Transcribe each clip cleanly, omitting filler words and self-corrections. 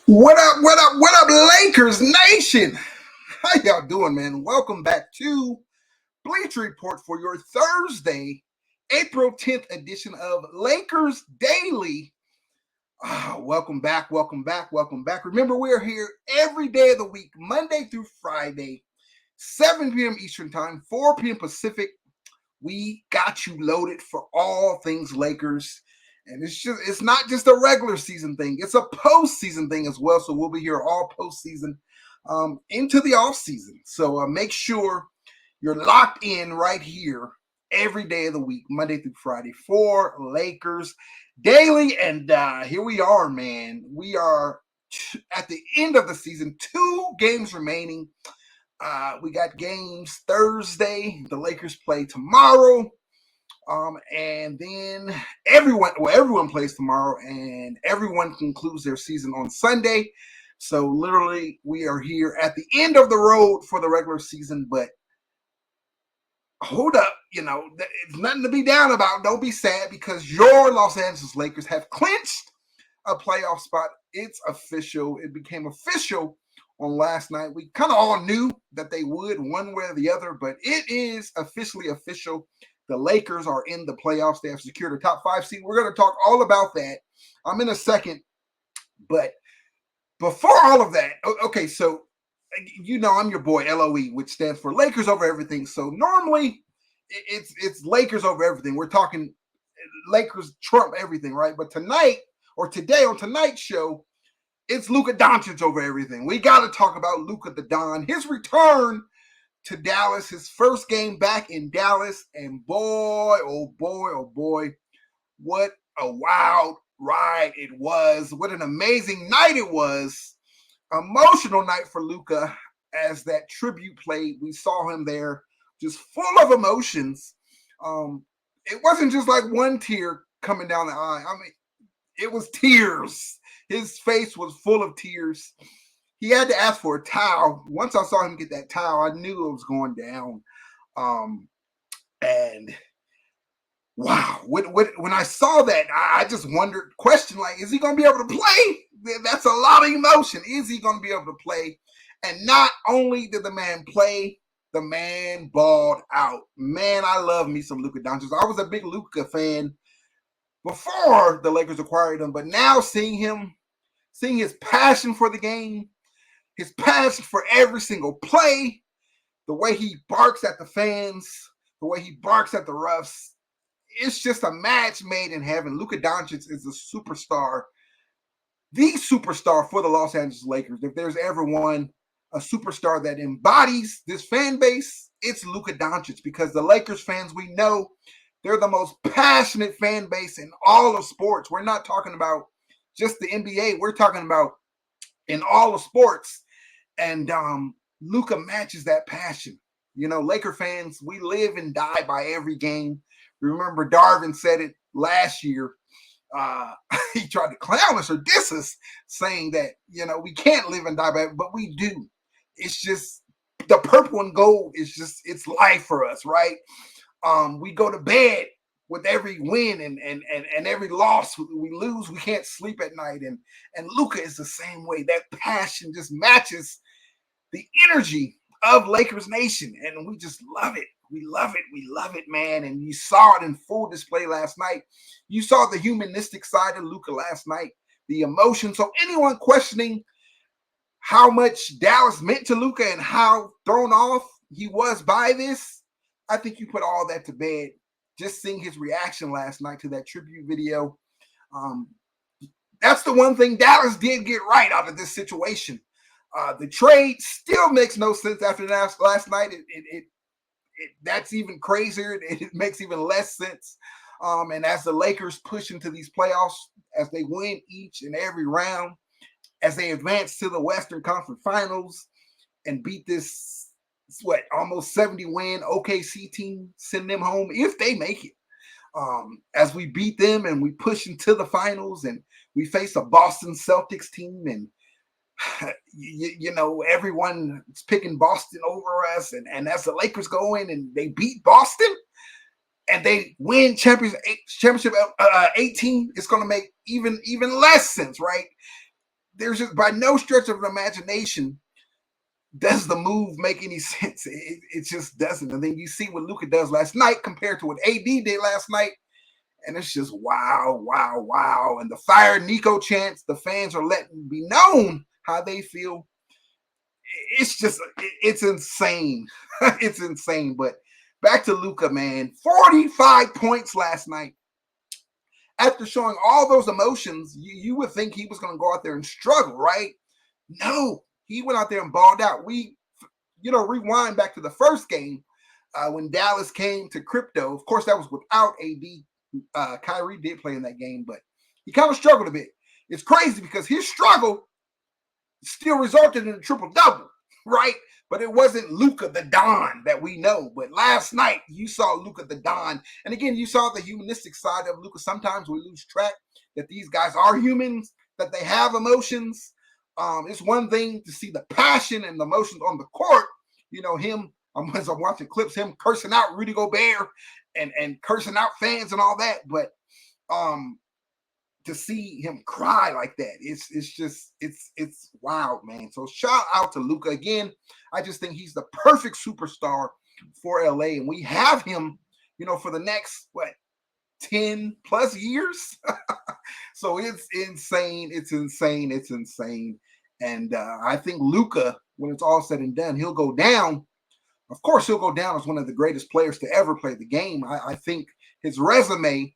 What up, what up, what up, Lakers Nation? How y'all doing, man? Welcome back to Bleacher Report for your Thursday, April 10th edition of Lakers Daily. Welcome back, welcome back, welcome back. Remember, we are here every day of the week, Monday through Friday, 7 p.m. Eastern Time, 4 p.m. Pacific. We got you loaded for all things Lakers. And it's not just a regular season thing, it's a postseason thing as well. So we'll be here all postseason into the off season. So make sure you're locked in right here every day of the week, Monday through Friday, for Lakers Daily. And here we are, man. We are at the end of the season, 2 games remaining. We got games Thursday. The Lakers play tomorrow. And then everyone plays tomorrow, and everyone concludes their season on Sunday. So literally, we are here at the end of the road for the regular season. But hold up, it's nothing to be down about. Don't be sad, because your Los Angeles Lakers have clinched a playoff spot. It's official. It became official on last night. We kind of all knew that they would, one way or the other, but it is officially official. The Lakers are in the playoffs. They have secured a top 5 seed. We're going to talk all about that in a second. But before all of that, okay, so I'm your boy LOE, which stands for Lakers Over Everything. So normally it's Lakers over everything. We're talking Lakers trump everything, right? But tonight, or today on tonight's show, it's Luka Doncic over everything. We got to talk about Luka the Don, his return to Dallas, his first game back in Dallas, and boy, oh boy, oh boy, what a wild ride it was. What an amazing night it was. Emotional night for Luka as that tribute played. We saw him there just full of emotions. It wasn't just like one tear coming down the eye. I mean, it was tears. His face was full of tears. He had to ask for a towel. Once I saw him get that towel, I knew it was going down. And wow, when I saw that, I just questioned, like, is he going to be able to play? That's a lot of emotion. Is he going to be able to play? And not only did the man play, the man balled out. Man, I love me some Luka Doncic. I was a big Luka fan before the Lakers acquired him, but now seeing his passion for the game, his passion for every single play, the way he barks at the fans, the way he barks at the refs, it's just a match made in heaven. Luka Doncic is a superstar, the superstar for the Los Angeles Lakers. If there's ever one, a superstar that embodies this fan base, it's Luka Doncic, because the Lakers fans, we know they're the most passionate fan base in all of sports. We're not talking about just the NBA. We're talking about in all of sports. And Luka matches that passion. Laker fans, we live and die by every game. Remember, Darvin said it last year. He tried to clown us or diss us, saying that, we can't live and die by it, but we do. It's just the purple and gold is just, it's life for us, right? We go to bed with every win and every loss we lose. We can't sleep at night. And Luka is the same way. That passion just matches the energy of Lakers Nation, and we just love it. We love it. We love it, man. And you saw it in full display last night. You saw the humanistic side of Luka last night, the emotion. So anyone questioning how much Dallas meant to Luka and how thrown off he was by this, I think you put all that to bed. Just seeing his reaction last night to that tribute video. That's the one thing Dallas did get right out of this situation. The trade still makes no sense after last night. That's even crazier. It makes even less sense. And as the Lakers push into these playoffs, as they win each and every round, as they advance to the Western Conference Finals and beat this, almost 70-win OKC team, send them home if they make it. As we beat them and we push into the finals and we face a Boston Celtics team, and everyone's picking Boston over us, and as the Lakers go in and they beat Boston and they win championship 18, it's going to make even less sense, right? there's just by no stretch of the imagination does the move make any sense. It just doesn't. And then you see what Luka does last night compared to what AD did last night. And it's just wow, wow, wow. And the fire Nico chants, the fans are letting be known how they feel. It's just, it's insane. It's insane. But back to Luka, man. 45 points last night. After showing all those emotions, you would think he was going to go out there and struggle, right? No, he went out there and balled out. We, rewind back to the first game when Dallas came to crypto. Of course, that was without AD. Kyrie did play in that game, but he kind of struggled a bit. It's crazy because his struggle still resulted in a triple-double, right? But it wasn't Luka the Don that we know. But last night, you saw Luka the Don. And again, you saw the humanistic side of Luka. Sometimes we lose track that these guys are humans, that they have emotions. It's one thing to see the passion and the emotions on the court. Him, as I'm watching clips, him cursing out Rudy Gobert and cursing out fans and all that. But to see him cry like that, it's wild, man. So shout out to Luka again. I just think he's the perfect superstar for LA, and we have him, for the next 10 plus years. So it's insane. It's insane. It's insane. And I think Luka, when it's all said and done, he'll go down. Of course, he'll go down as one of the greatest players to ever play the game. I think his resume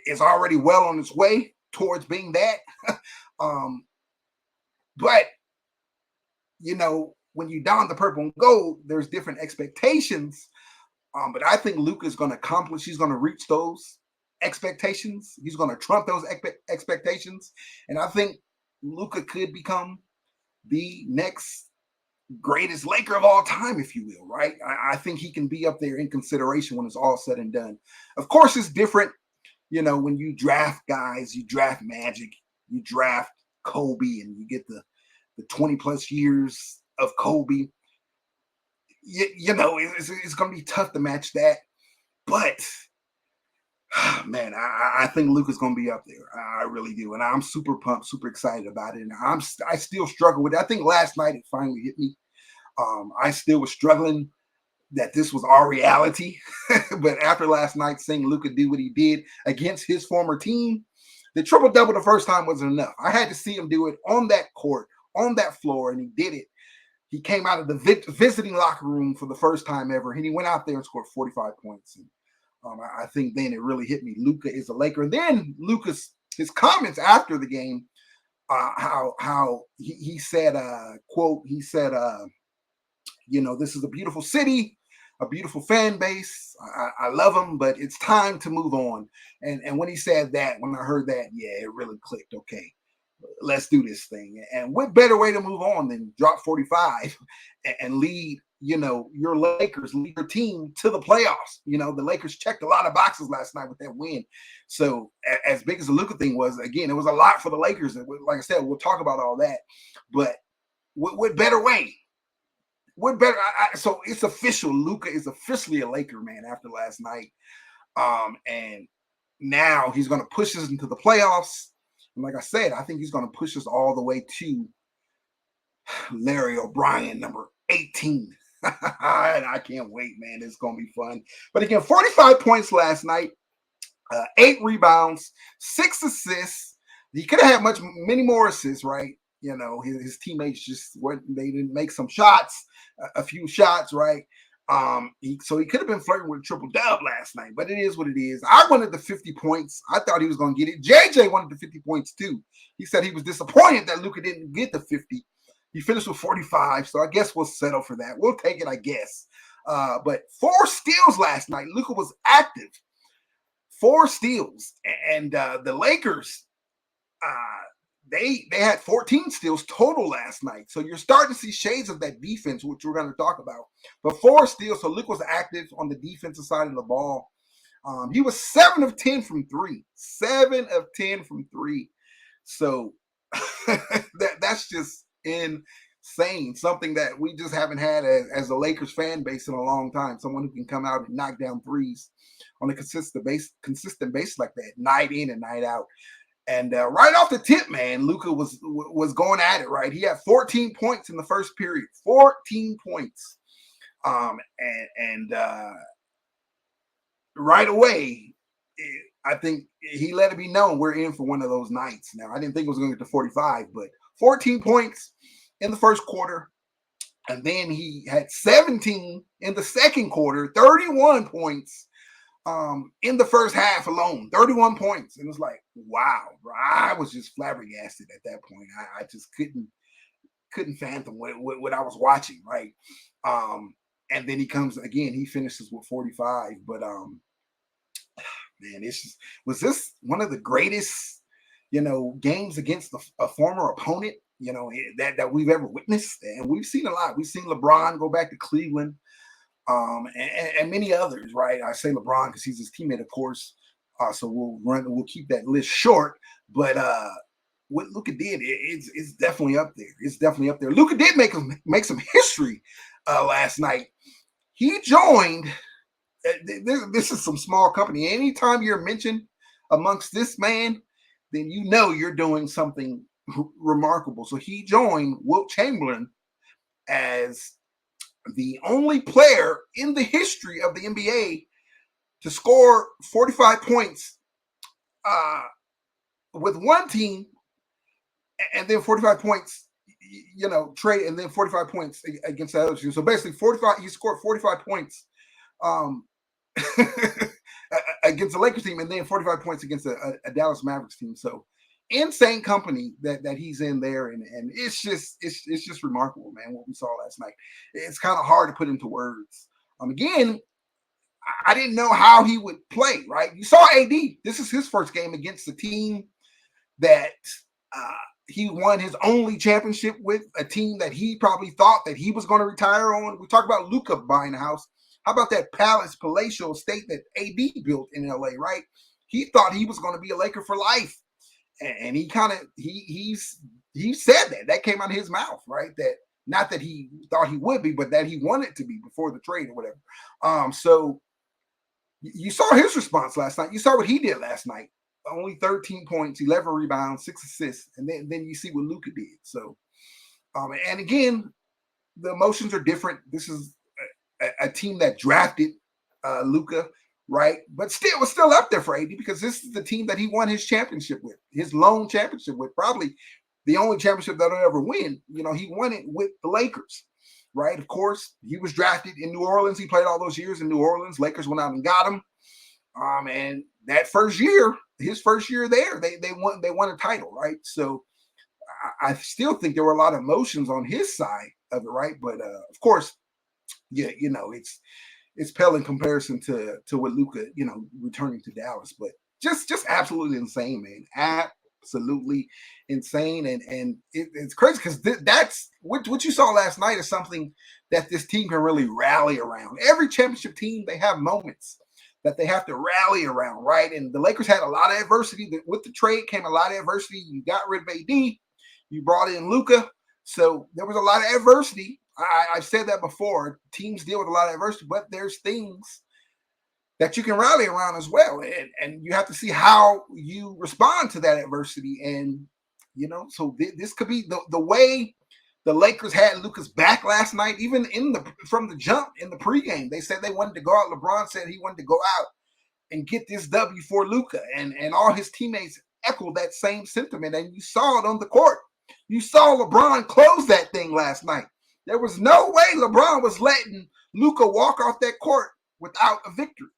is already well on its way towards being that. But, when you don the purple and gold, there's different expectations. But I think Luka is going to accomplish, he's going to reach those expectations. He's going to trump those expectations. And I think Luka could become the next greatest Laker of all time, if you will, right? I think he can be up there in consideration when it's all said and done. Of course, it's different. When you draft guys, you draft Magic, you draft Kobe, and you get the 20 plus years of Kobe. It's going to be tough to match that. But, man, I think Luka's going to be up there. I really do. And I'm super pumped, super excited about it. And I still struggle with it. I think last night it finally hit me. I still was struggling that this was our reality. But after last night, seeing Luka do what he did against his former team, the triple-double the first time wasn't enough. I had to see him do it on that court, on that floor, and he did it. He came out of the visiting locker room for the first time ever, and he went out there and scored 45 points. And I think then it really hit me. Luka is a Laker. And then his comments after the game, how he said, quote, he said, this is a beautiful city, a beautiful fan base. I love them, but it's time to move on. And when he said that, when I heard that, yeah, it really clicked. Okay, let's do this thing. And what better way to move on than drop 45 and lead, your Lakers, lead your team to the playoffs. The Lakers checked a lot of boxes last night with that win. So as big as the Luka thing was, again, it was a lot for the Lakers. Like I said, we'll talk about all that. But what better way? What better? So it's official. Luka is officially a Laker, man, after last night. And now he's going to push us into the playoffs. And like I said, I think he's going to push us all the way to Larry O'Brien, number 18. And I can't wait, man. It's going to be fun. But again, 45 points last night, 8 rebounds, 6 assists. He could have had many more assists, right? His teammates they didn't make some shots, a few shots, right? So he could have been flirting with a triple-dub last night, but it is what it is. I wanted the 50 points. I thought he was going to get it. JJ wanted the 50 points too. He said he was disappointed that Luka didn't get the 50. He finished with 45, so I guess we'll settle for that. We'll take it, I guess. But 4 steals last night. Luka was active. 4 steals. And the Lakers, they had 14 steals total last night. So you're starting to see shades of that defense, which we're going to talk about. But 4 steals, so Luka was active on the defensive side of the ball. He was 7 of 10 from 3. 7 of 10 from 3. So that's just insane. Something that we just haven't had as a Lakers fan base in a long time. Someone who can come out and knock down threes on a consistent basis like that, night in and night out. And right off the tip, man, Luka was going at it, right? He had 14 points in the first period, 14 points. And right away, I think he let it be known we're in for one of those nights. Now, I didn't think it was going to get to 45, but 14 points in the first quarter. And then he had 17 in the second quarter, 31 points in the first half alone, 31 points. And it was like, wow, bro. I was just flabbergasted at that point. I just couldn't fathom what I was watching, right? And then he comes again, he finishes with 45. But man, it's just, was this one of the greatest, games against a former opponent, that we've ever witnessed? And we've seen a lot. We've seen LeBron go back to Cleveland, and many others, right? I say LeBron because he's his teammate, of course. So we'll keep that list short. But what Luka did, it's definitely up there. It's definitely up there. Luka did make some history last night. He joined. This is some small company. Anytime you're mentioned amongst this man, then you know you're doing something remarkable. So he joined Wilt Chamberlain as the only player in the history of the NBA to score 45 points with one team, and then 45 points, trade, and then 45 points against the other team. So basically, 45. He scored 45 points against the Lakers team, and then 45 points against a Dallas Mavericks team. So insane company that he's in there, and it's just remarkable, man, what we saw last night. It's kind of hard to put into words. Again, I didn't know how he would play, right? You saw AD. This is his first game against the team that he won his only championship with, a team that he probably thought that he was going to retire on. We talk about Luka buying a house. How about that palace, palatial estate that AD built in LA, right? He thought he was going to be a Laker for life. And he kind of, he said that came out of his mouth, right? That not that he thought he would be, but that he wanted to be before the trade or whatever. So you saw his response last night. You saw what he did last night. Only 13 points, 11 rebounds, 6 assists. And then you see what Luka did. So, and again, the emotions are different. This is a team that drafted Luka, right? But still, was still up there for AD because this is the team that he won his championship with, his lone championship with, probably the only championship that he'll ever win. He won it with the Lakers, right? Of course, he was drafted in New Orleans. He played all those years in New Orleans. Lakers went out and got him. And that first year, his first year there, they won a title, right? So I still think there were a lot of emotions on his side of it, right? But of course, yeah, it's pale in comparison to what Luka, returning to Dallas. But just absolutely insane, man. Absolutely insane. And it's crazy because that's what you saw last night is something that this team can really rally around. Every championship team, they have moments that they have to rally around, right? And the Lakers had a lot of adversity. With the trade came a lot of adversity. You got rid of AD. You brought in Luka. So there was a lot of adversity. I've said that before. Teams deal with a lot of adversity, but there's things that you can rally around as well. And you have to see how you respond to that adversity. And, so this could be the way the Lakers had Luka's back last night, even from the jump in the pregame. They said they wanted to go out. LeBron said he wanted to go out and get this W for Luka. And all his teammates echoed that same sentiment. And you saw it on the court. You saw LeBron close that thing last night. There was no way LeBron was letting Luka walk off that court without a victory.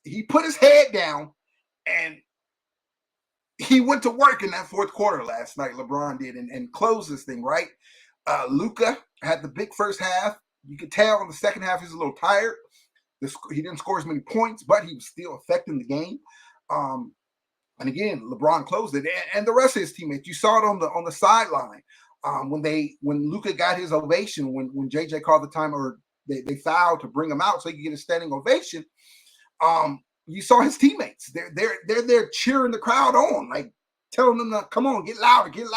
He put his head down and he went to work in that fourth quarter last night, LeBron did, and closed this thing, right? Luka had the big first half. You could tell in the second half he's a little tired. He didn't score as many points, but he was still affecting the game. And again, LeBron closed it, and the rest of his teammates. You saw it on the sideline when Luka got his ovation, when JJ called the time, or they fouled to bring him out so he could get a standing ovation. You saw his teammates. They're there cheering the crowd on, like telling them to come on, get louder, get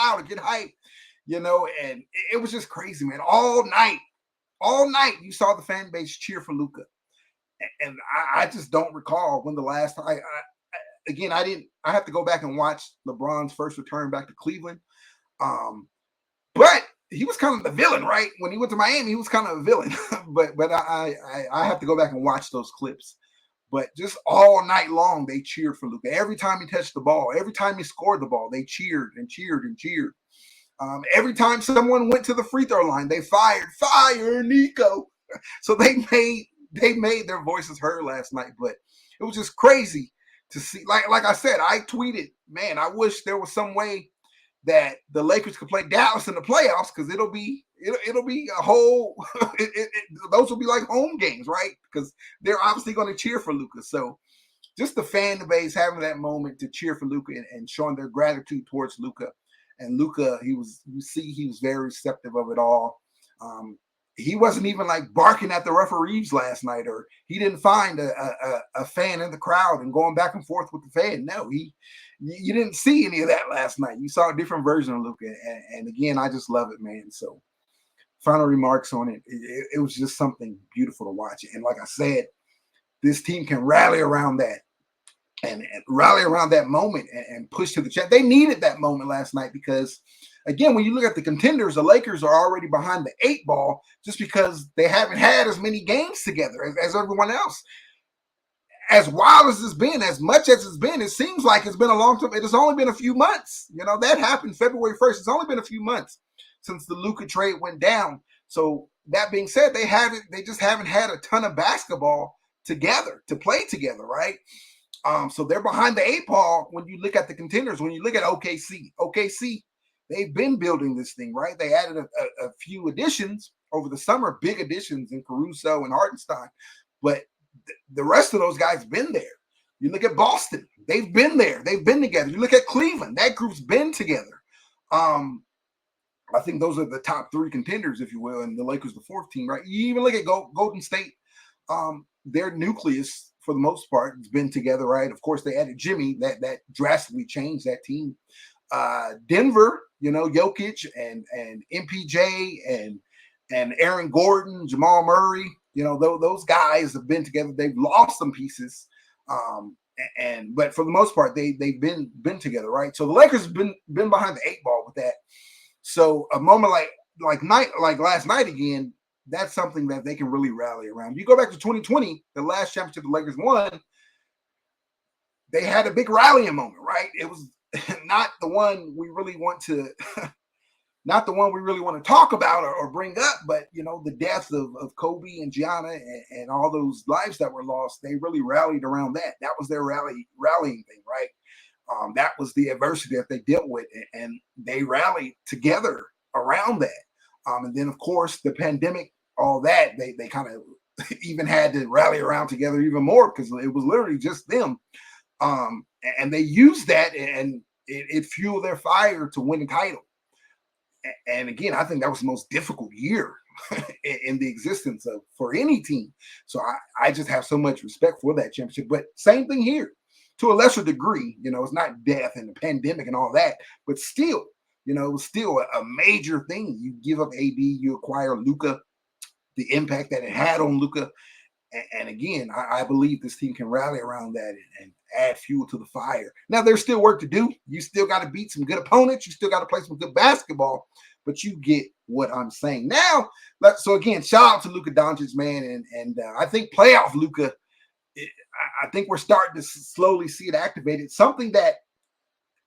hype, And it was just crazy, man. All night, you saw the fan base cheer for Luka, and I just don't recall when the last time. again, I have to go back and watch LeBron's first return back to Cleveland. Um, but he was kind of the villain, right? When he went to Miami, he was kind of a villain. but I have to go back and watch those clips. But just all night long, they cheered for Luka. Every time he touched the ball, every time he scored the ball, they cheered and cheered and cheered. Every time someone went to the free throw line, they fire Nico. So they made their voices heard last night. But it was just crazy to see. Like I said, I tweeted, man, I wish there was some way that the Lakers could play Dallas in the playoffs, because it'll be a whole those will be like home games, right? Because they're obviously going to cheer for Luka. So just the fan base having that moment to cheer for Luka and showing their gratitude towards Luka. And Luka, he was very receptive of it all. He wasn't even like barking at the referees last night, or he didn't find a fan in the crowd and going back and forth with the fan. No, you didn't see any of that last night. You saw a different version of Luka. And again, I just love it, man. So final remarks on it. It was just something beautiful to watch. And like I said, this team can rally around that and rally around that moment and push to the chat. They needed that moment last night because, again, when you look at the contenders, the Lakers are already behind the 8 ball just because they haven't had as many games together as everyone else. As wild as it's been, as much as it's been, it seems like it's been a long time. It has only been a few months. That happened February 1st. It's only been a few months since the Luka trade went down. So that being said, they just haven't had a ton of basketball together to play together, right? So they're behind the 8 ball when you look at the contenders. When you look at OKC, they've been building this thing, right? They added a few additions over the summer, big additions in Caruso and Hartenstein, but the rest of those guys been there. You look at Boston, they've been there. They've been together. You look at Cleveland, that group's been together. I think those are the top 3 contenders, if you will, and the Lakers the 4th team, right? You even look at Golden State. Their nucleus, for the most part, has been together, right? Of course, they added Jimmy. That drastically changed that team. Denver, Jokic and MPJ and Aaron Gordon, Jamal Murray, those guys have been together. They've lost some pieces, but for the most part, they've been together, right? So the Lakers have been behind the 8 ball with that. So a moment like last night again, that's something that they can really rally around. You go back to 2020, the last championship the Lakers won, they had a big rallying moment, right? It was not the one we really want to talk about or bring up, but the death of Kobe and Gianna and all those lives that were lost, they really rallied around that. That was their rallying thing, right? That was the adversity that they dealt with, and they rallied together around that. And then, of course, the pandemic, all that, they kind of even had to rally around together even more because it was literally just them. And they used that, and it fueled their fire to win the title. And again, I think that was the most difficult year in the existence for any team. So I just have so much respect for that championship. But same thing here, to a lesser degree. It's not death and the pandemic and all that, but still, it was still a major thing. You give up AD, you acquire Luka, the impact that it had on Luka. And again, I believe this team can rally around that and add fuel to the fire. Now, there's still work to do. You still got to beat some good opponents. You still got to play some good basketball, but you get what I'm saying. Now, so again, shout out to Luka Doncic, man. And I think playoff Luka, I think we're starting to slowly see it activated. Something that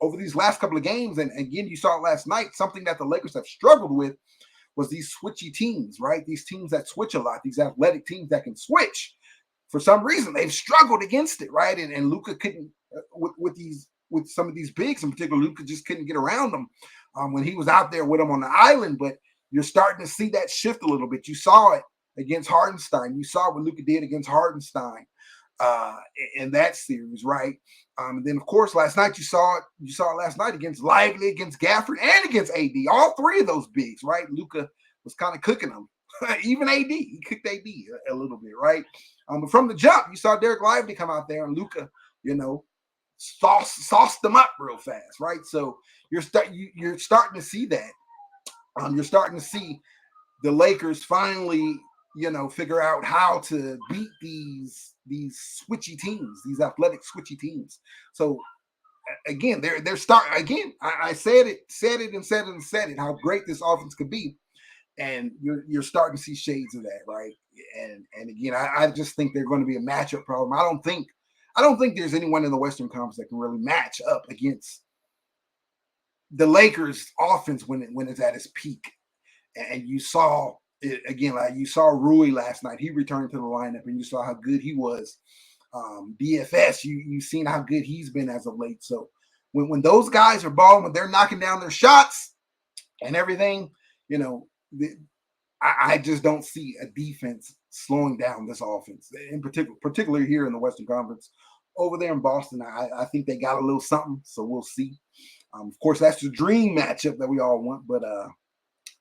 over these last couple of games, and again, you saw it last night, something that the Lakers have struggled with was these switchy teams, right? These teams that switch a lot, these athletic teams that can switch. For some reason, they've struggled against it, right? And Luka couldn't, with some of these bigs in particular, Luka just couldn't get around them when he was out there with them on the island. But you're starting to see that shift a little bit. You saw it against Hartenstein. You saw what Luka did against Hartenstein in that series, right? And then, of course, last night you saw it last night against Lively, against Gafford, and against AD. All 3 of those bigs, right? Luka was kind of cooking them. Even AD, he cooked AD a little bit, right? But from the jump, you saw Derek Lively come out there, and Luka, sauced them up real fast, right? So you're starting to see that. You're starting to see the Lakers finally, figure out how to beat these switchy teams, these athletic switchy teams. So again, they're starting again. I said it, how great this offense could be, and you're starting to see shades of that, right? And again, I just think they're going to be a matchup problem. I don't think there's anyone in the Western Conference that can really match up against the Lakers offense when it's at its peak. And you saw it again, like you saw Rui last night. He returned to the lineup, and you saw how good he was. DFS, you've seen how good he's been as of late. So when those guys are balling, when they're knocking down their shots and everything, I just don't see a defense slowing down this offense, in particularly here in the Western Conference. Over there in Boston, I think they got a little something, so we'll see. Of course, that's the dream matchup that we all want, but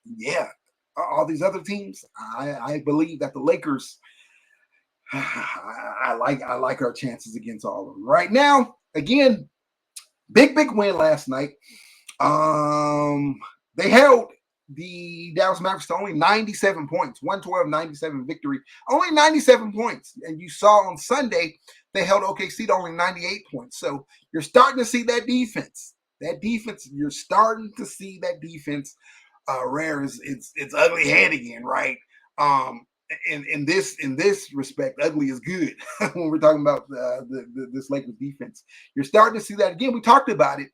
yeah, all these other teams, I believe that the Lakers, I like our chances against all of them. Right now, again, big win last night. They held the Dallas Mavericks to only 97 points, 112-97 victory, only 97 points. And you saw on Sunday, they held OKC to only 98 points. So you're starting to see that defense. You're starting to see that defense rear its ugly head again, right? In this respect, ugly is good when we're talking about this Lakers defense. You're starting to see that again. We talked about it.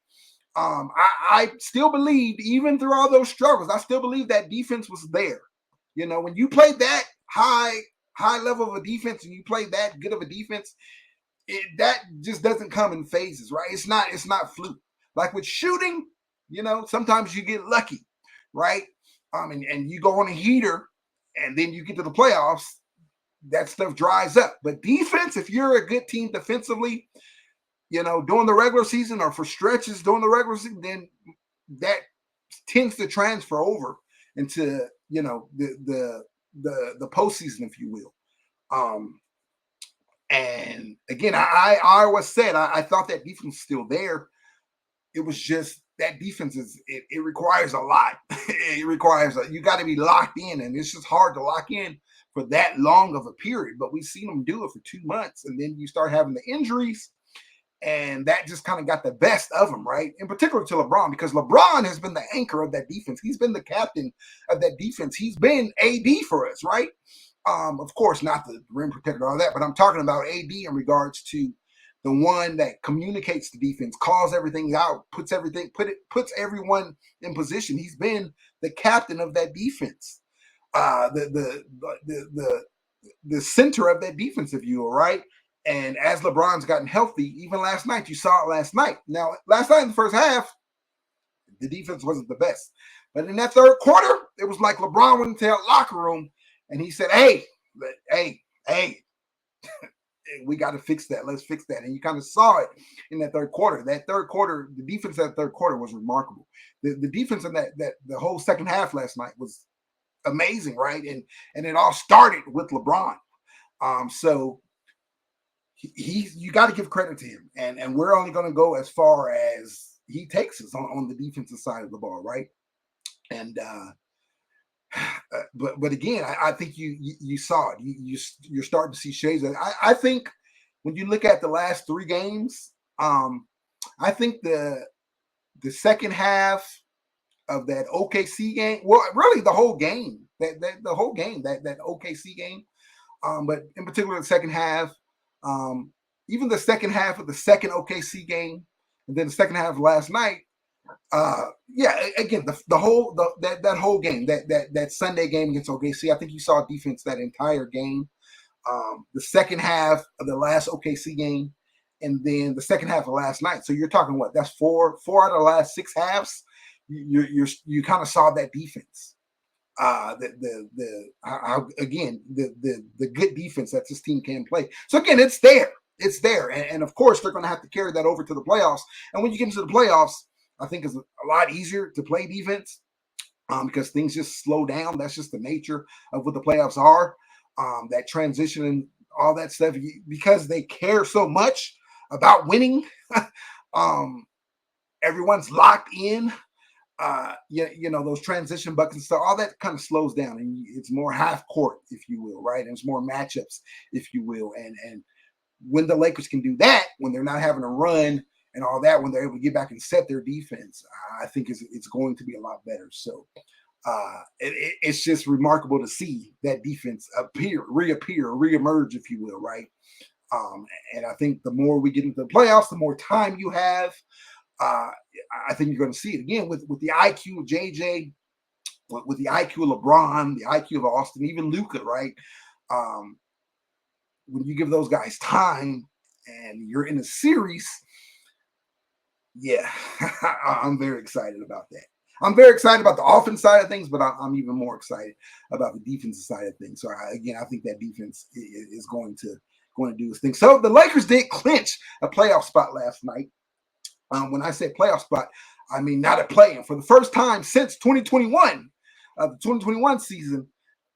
I still believe, even through all those struggles, I still believe that defense was there. When you play that high level of a defense and you play that good of a defense, that just doesn't come in phases, right? It's not fluke. Like with shooting, sometimes you get lucky, right? And you go on a heater, and then you get to the playoffs, that stuff dries up. But defense, if you're a good team defensively, during the regular season or for stretches during the regular season, then that tends to transfer over into the postseason, if you will. And again, I always said I thought that defense was still there. It was just that defense it requires a lot. It requires you got to be locked in, and it's just hard to lock in for that long of a period. But we've seen them do it for 2 months, and then you start having the injuries. And that just kind of got the best of him, right? In particular to LeBron, because LeBron has been the anchor of that defense. He's been the captain of that defense. He's been AD for us, right? Of course, not the rim protector, all that, but I'm talking about AD in regards to the one that communicates the defense, calls everything out, puts everyone in position. He's been the captain of that defense, the center of that defense, if you will, right? And as LeBron's gotten healthy, even last night, you saw it last night. Now, last night in the first half, the defense wasn't the best. But in that third quarter, it was like LeBron went into that locker room and he said, hey, we got to fix that. Let's fix that. And you kind of saw it in that third quarter. That third quarter, the defense in that third quarter was remarkable. The defense in that the whole second half last night was amazing, right? And it all started with LeBron. So you got to give credit to him, and we're only going to go as far as he takes us on the defensive side of the ball, right? And but again, I think you saw it. You're starting to see shades of it. I think when you look at the last 3 games, I think the second half of that OKC game, well, really the whole game, that OKC game, but in particular the second half. Even the second half of the second OKC game, and then the second half of last night. Again, the whole game, that Sunday game against OKC, I think you saw defense that entire game. The second half of the last OKC game, and then the second half of last night. So you're talking what? That's four out of the last 6 halves. You kind of saw that defense. The good defense that this team can play. So again, it's there. And of course, they're going to have to carry that over to the playoffs. And when you get into the playoffs, I think it's a lot easier to play defense because things just slow down. That's just the nature of what the playoffs are. That transition and all that stuff, because they care so much about winning. Everyone's locked in. Those transition buckets and stuff, all that kind of slows down, and it's more half court, if you will, right? And it's more matchups, if you will. And when the Lakers can do that, when they're not having a run and all that, when they're able to get back and set their defense, I think it's going to be a lot better. So it's just remarkable to see that defense reemerge, if you will, right? And I think the more we get into the playoffs, the more time you have. I think you're going to see it again with the IQ of JJ, with the IQ of LeBron, the IQ of Austin, even Luka, right? When you give those guys time and you're in a series, yeah, I'm very excited about that. I'm very excited about the offense side of things, but I'm even more excited about the defensive side of things. So I think that defense is going to do its thing. So the Lakers did clinch a playoff spot last night. When I say playoff spot, I mean not a play-in. For the first time since 2021, the 2021 season,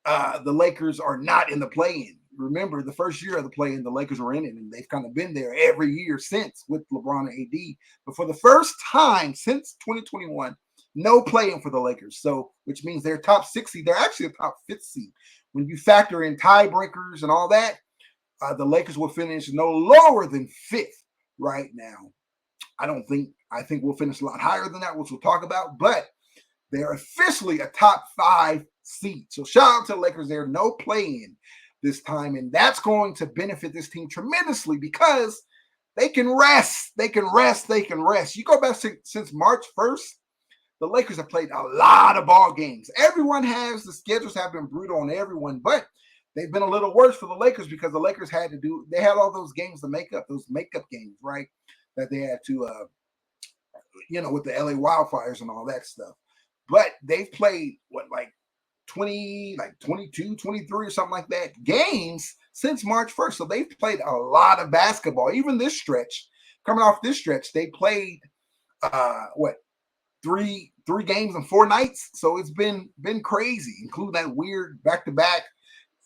the Lakers are not in the play-in. Remember, the first year of the play-in, the Lakers were in it, and they've kind of been there every year since with LeBron and AD. But for the first time since 2021, no play-in for the Lakers. So, which means they're top 6 seed. They're actually a top 5th seed. When you factor in tiebreakers and all that, the Lakers will finish no lower than 5th right now. I think we'll finish a lot higher than that, which we'll talk about, but they're officially a top 5 seed. So shout out to the Lakers. They're no play-in this time, and that's going to benefit this team tremendously because they can rest. They can rest. You go back since March 1st, the Lakers have played a lot of ball games. Everyone has. The schedules have been brutal on everyone, but they've been a little worse for the Lakers because the Lakers had all those games to make up, those makeup games, right? That they had to, with the LA Wildfires and all that stuff. But they've played, 22, 23 or something like that games since March 1st. So they've played a lot of basketball. Even this stretch, coming off this stretch, they played, 3 games in 4 nights. So it's been crazy, including that weird back-to-back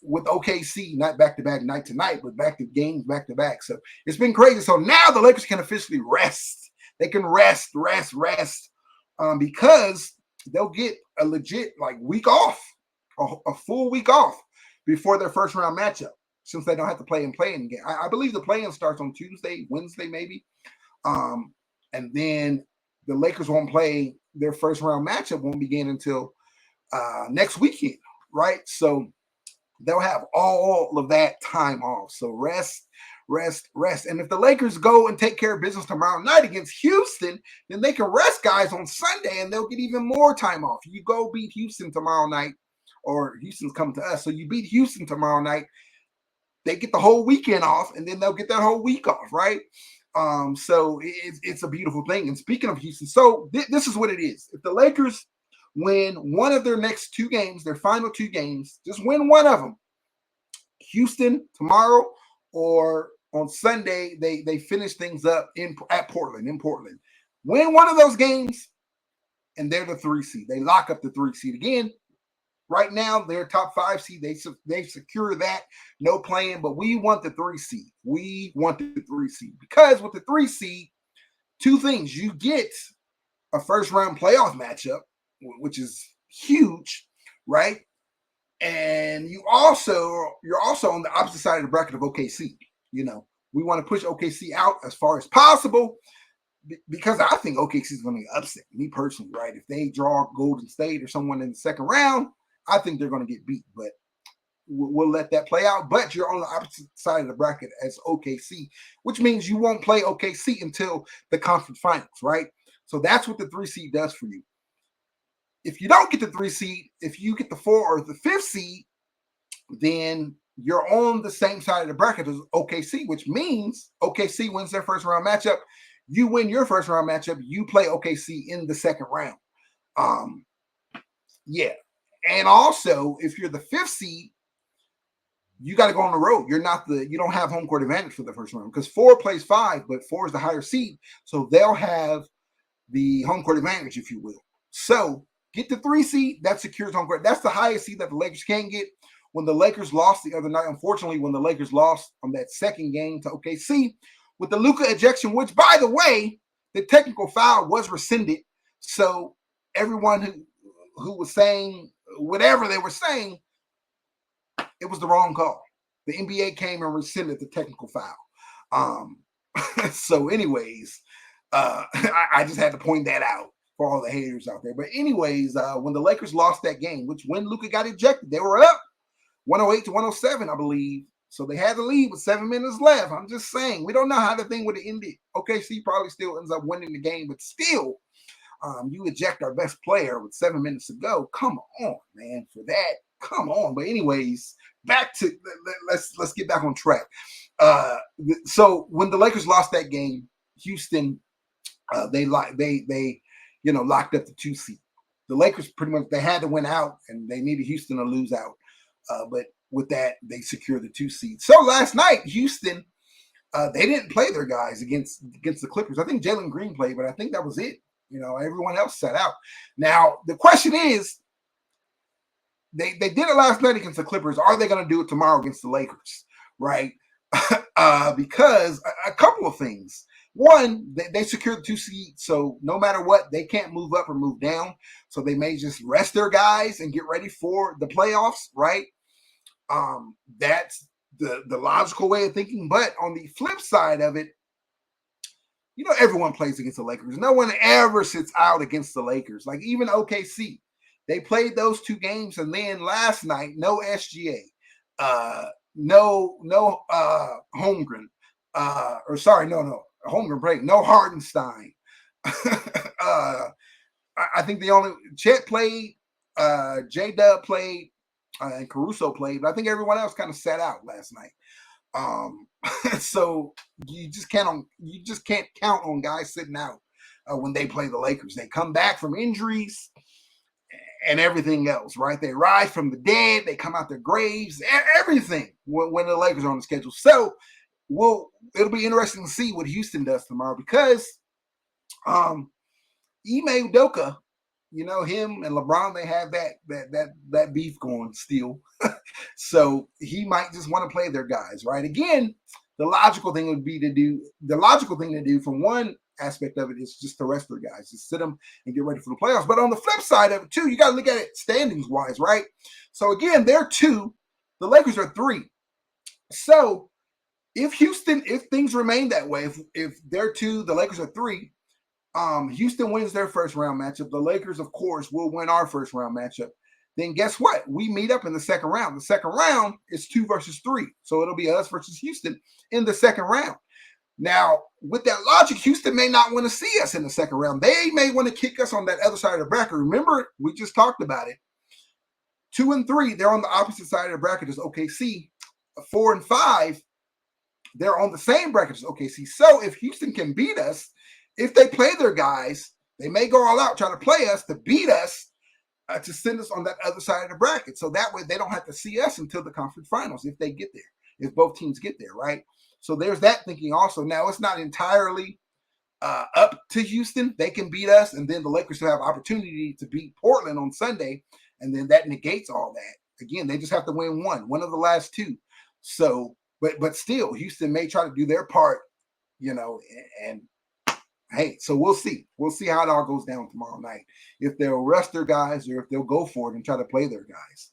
with OKC, not back-to-back night to night, but games back-to-back. So it's been crazy. So now the Lakers can officially rest. They can rest, because they'll get a legit week off, a full week off before their first round matchup, since they don't have to play in game. I believe the play-in starts on Tuesday, Wednesday, maybe. And then the Lakers won't play their first round matchup, won't begin until next weekend, right? So they'll have all of that time off. So rest. And if the Lakers go and take care of business tomorrow night against Houston, then they can rest guys on Sunday and they'll get even more time off. You go beat Houston tomorrow night, or Houston's coming to us. So you beat Houston tomorrow night, they get the whole weekend off, and then they'll get that whole week off, right? So it's a beautiful thing. And speaking of Houston, so this is what it is. If the Lakers win one of their next 2 games, their final 2 games, just win one of them, Houston tomorrow or on Sunday, they finish things up in Portland. Win one of those games, and they're the 3 seed. They lock up the 3 seed again. Right now, they're top 5 seed. They secure that, no play-in, but we want the 3 seed. Because with the 3 seed, 2 things. You get a first-round playoff matchup, which is huge, right? And you're also on the opposite side of the bracket of OKC. We want to push OKC out as far as possible because I think OKC is going to get upset. Me personally, right? If they draw Golden State or someone in the second round, I think they're going to get beat. But we'll let that play out. But you're on the opposite side of the bracket as OKC, which means you won't play OKC until the conference finals, right? So that's what the 3 seed does for you. If you don't get the 3 seed, if you get the 4 or the 5th seed, then you're on the same side of the bracket as OKC, which means OKC wins their first round matchup. You win your first round matchup. You play OKC in the second round. Yeah. And also, if you're the 5th seed, you got to go on the road. You don't have home court advantage for the first round because 4 plays 5, but 4 is the higher seed. So they'll have the home court advantage, if you will. So get the 3 seed, that secures home court. That's the highest seed that the Lakers can get. When the Lakers lost the other night, unfortunately, when the Lakers lost on that second game to OKC with the Luka ejection, which, by the way, the technical foul was rescinded. So everyone who was saying whatever they were saying, it was the wrong call. The NBA came and rescinded the technical foul. So anyways, I just had to point that out for all the haters out there. But anyways, when the Lakers lost that game, which when Luka got ejected, they were up 108 to 107, I believe. So they had the lead with 7 minutes left. I'm just saying, we don't know how the thing would have ended. OKC probably still ends up winning the game, but still, you eject our best player with 7 minutes to go. Come on, man, for that. Come on. But anyways, back to let's get back on track. So when the Lakers lost that game, Houston, they locked up the 2 seed. The Lakers pretty much they had to win out, and they needed Houston to lose out. But with that, they secured the 2 seed. So last night, Houston, they didn't play their guys against the Clippers. I think Jalen Green played, but I think that was it. Everyone else sat out. Now the question is, they did it last night against the Clippers. Are they going to do it tomorrow against the Lakers? Right? Because a couple of things. One, they secured the 2 seed, so no matter what, they can't move up or move down. So they may just rest their guys and get ready for the playoffs, right? That's the logical way of thinking. But on the flip side of it, everyone plays against the Lakers. No one ever sits out against the Lakers. Like even OKC, they played those 2 games, and then last night, no SGA, no Holmgren, no Holmgren played, no Hardenstein. I think the only Chet played, J-Dub played, and Caruso played, but I think everyone else kind of sat out last night. So you just can't count on guys sitting out when they play the Lakers. They come back from injuries and everything else, right? They rise from the dead, they come out their graves, everything when the Lakers are on the schedule. So it'll be interesting to see what Houston does tomorrow, because Ime Udoka, him and LeBron, they have that beef going still. So he might just want to play their guys, right? Again, the logical thing to do from one aspect of it is just to rest their guys, just sit them and get ready for the playoffs. But on the flip side of it too, you got to look at it standings wise, right? So again, they're 2, the Lakers are 3. So if things remain that way, if they're 2, the Lakers are 3, Houston wins their first round matchup. The Lakers, of course, will win our first round matchup. Then guess what? We meet up in the second round. The second round is 2 versus 3. So it'll be us versus Houston in the second round. Now, with that logic, Houston may not want to see us in the second round. They may want to kick us on that other side of the bracket. Remember, we just talked about it. 2 and 3, they're on the opposite side of the bracket as OKC. 4 and 5, they're on the same bracket as OKC. So if Houston can beat us, if they play their guys, they may go all out trying to play us to beat us, to send us on that other side of the bracket. So that way they don't have to see us until the conference finals if they get there, if both teams get there, right? So there's that thinking also. Now, it's not entirely up to Houston. They can beat us, and then the Lakers will have opportunity to beat Portland on Sunday, and then that negates all that. Again, they just have to win one of the last 2. So, but still, Houston may try to do their part, and hey, so we'll see. We'll see how it all goes down tomorrow night. If they'll rest their guys or if they'll go for it and try to play their guys.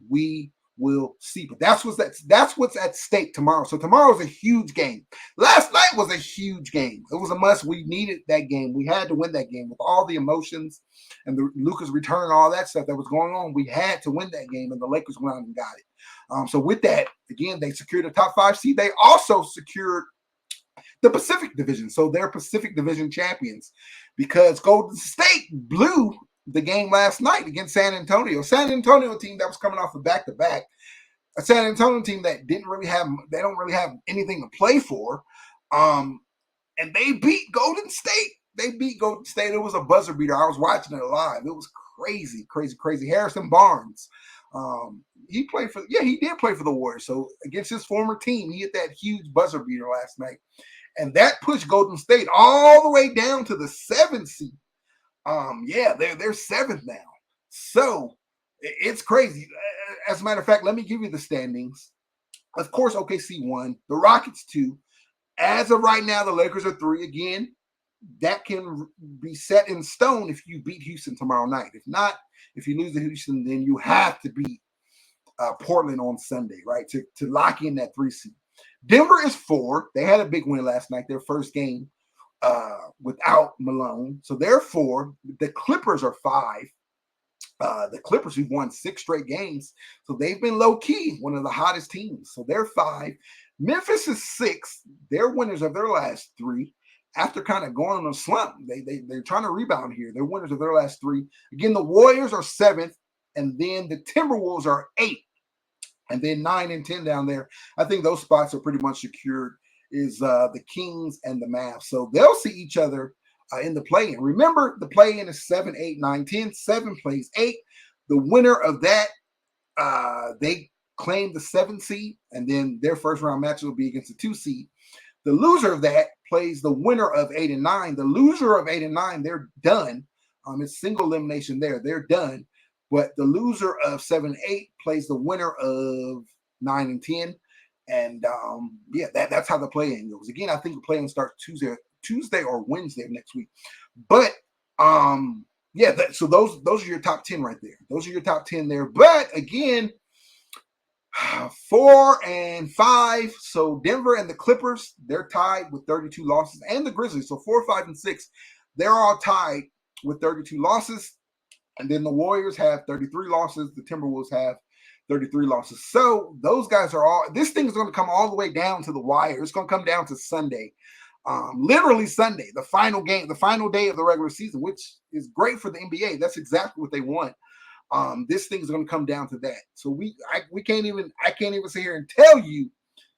We will see. But that's what's at stake tomorrow. So tomorrow's a huge game. Last night was a huge game. It was a must. We needed that game. We had to win that game with all the emotions and the Luka's return and all that stuff that was going on. We had to win that game, and the Lakers went out and got it. So with that, again, they secured a top 5 seed. They also secured the Pacific Division. So they're Pacific Division champions because Golden State blew the game last night against San Antonio. San Antonio team that was coming off a back-to-back. A San Antonio team that don't really have anything to play for. And they beat Golden State. It was a buzzer beater. I was watching it live. It was crazy, crazy, crazy. Harrison Barnes. He did play for the Warriors. So against his former team, he hit that huge buzzer beater last night. And that pushed Golden State all the way down to the 7th seed. They're 7th now. So it's crazy. As a matter of fact, let me give you the standings. Of course, OKC 1, the Rockets 2. As of right now, the Lakers are 3 again. That can be set in stone if you beat Houston tomorrow night. If not, if you lose to Houston, then you have to beat Portland on Sunday, right, to lock in that 3 seed. Denver is 4. They had a big win last night, their first game without Malone. So they're 4. The Clippers are 5. The Clippers, who've won 6 straight games. So they've been low key, one of the hottest teams. So they're 5. Memphis is 6. They're winners of their last 3. After kind of going on a slump, they're trying to rebound here. They're winners of their last 3. Again, the Warriors are 7th, and then the Timberwolves are 8th, and then 9 and 10 down there. I think those spots are pretty much secured. Is the Kings and the Mavs. So they'll see each other in the play-in. Remember, the play-in is 7, 8, 9, 10. 7 plays 8. The winner of that, they claim the 7th seed, and then their first round match will be against the 2 seed. The loser of that plays the winner of 8 and 9. The loser of 8 and 9, they're done. It's single elimination there. They're done. But the loser of 7 and 8 plays the winner of 9 and 10. And yeah, that's how the play-in goes. Again, I think the play-in starts Tuesday or Wednesday of next week. But yeah, so those are your top 10 right there. Those are your top 10 there. But again, 4 and 5. So Denver and the Clippers, they're tied with 32 losses, and the Grizzlies. So 4, 5, and 6, they're all tied with 32 losses. And then the Warriors have 33 losses. The Timberwolves have 33 losses. So those guys are all, this thing is going to come all the way down to the wire. It's going to come down to Sunday. Literally Sunday, the final game, the final day of the regular season, which is great for the NBA. That's exactly what they want. This thing is going to come down to that. So I can't even sit here and tell you,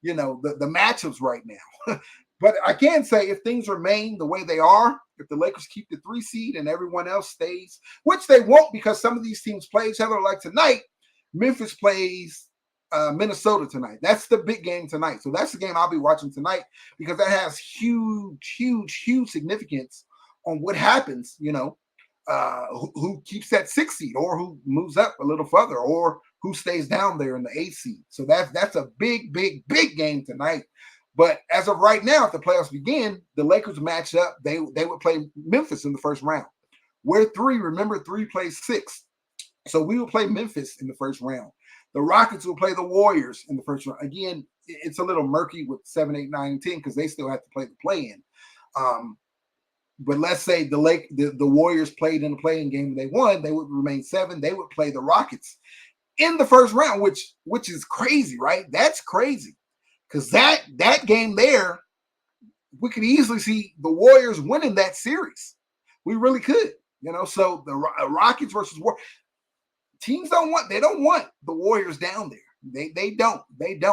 the matchups right now. But I can say if things remain the way they are, if the Lakers keep the 3 seed and everyone else stays, which they won't because some of these teams play each other. Like tonight, Memphis plays Minnesota tonight. That's the big game tonight. So that's the game I'll be watching tonight because that has huge, huge, huge significance on what happens, who keeps that 6 seed or who moves up a little further or who stays down there in the 8 seed. So that's a big, big, big game tonight. But as of right now, if the playoffs begin, the Lakers match up. They would play Memphis in the first round. We're 3. Remember, 3 plays 6. So we will play Memphis in the first round. The Rockets will play the Warriors in the first round. Again, it's a little murky with 7, 8, 9, and 10 because they still have to play the play-in. But let's say the Warriors played in the play-in game they won, they would remain 7. They would play the Rockets in the first round, which is crazy, right? That's crazy. Because that game there, we could easily see the Warriors winning that series. We really could, So the Rockets versus Warriors, teams don't want the Warriors down there. They don't.